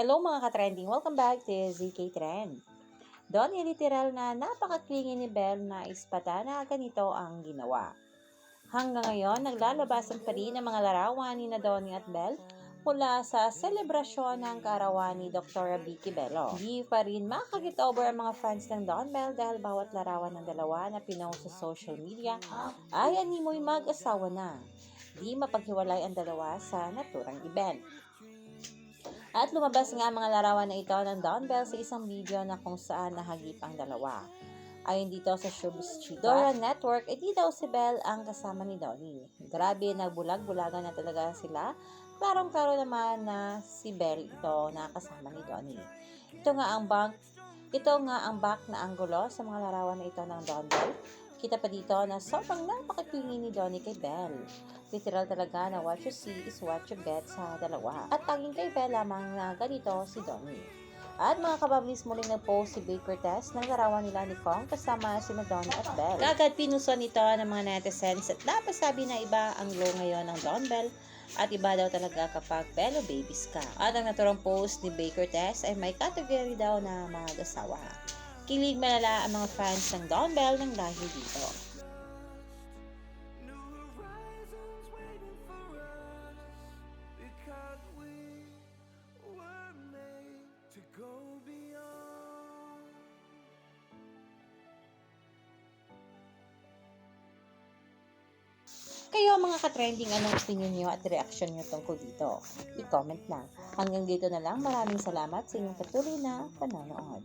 Hello mga ka-trending! Welcome back to ZK Trend. Donnie literal na napaka-clingy ni Belle na ispata na ganito ang ginawa. Hanggang ngayon, naglalabasan pa rin ang mga larawan ni Donnie at Belle mula sa selebrasyon ng kaarawan ni Dr. Vicky Bello. Di pa rin makaget over ang mga fans ng Don Bell dahil bawat larawan ng dalawa na pinost sa social media ay animoy mag-asawa na. Di mapaghiwalay ang dalawa sa naturang event. At lumabas nga mga larawan na ito ng Don Bell sa isang video na kung saan nahagip ang dalawa. Ayon dito sa Showbiz Chika Dora Network, di daw si Belle ang kasama ni Donnie. Grabe, nagbulag-bulagan na talaga sila. Klarong-klaro naman na si Belle ito na kasama ni Donnie. Ito nga ang back na anggulo sa mga larawan na ito ng Don Bell. Kita pa dito na sobrang napakatwingi ni Donnie kay Belle. Literal talaga na what you see is what you get sa dalawa. At taging kay Belle lamang na ganito si Donnie. At mga kabablis, muling nag-post si Baker Tess ng larawan nila ni Kong kasama si Donnie at Belle. Kagad pinuson ito ng mga netizens at napasabi na iba ang glow ngayon ng Don Bell at iba daw talaga kapag Bello babies ka. At ang naturang post ni Baker Tess ay may category daw na mag-asawa. Kilig malala ang mga fans ng Don Bell ng dahil dito. Kayo mga ka-trending, anong opinion nyo at reaction nyo tungkol dito? I-comment na. Hanggang dito na lang, maraming salamat sa inyong patuloy na panonood.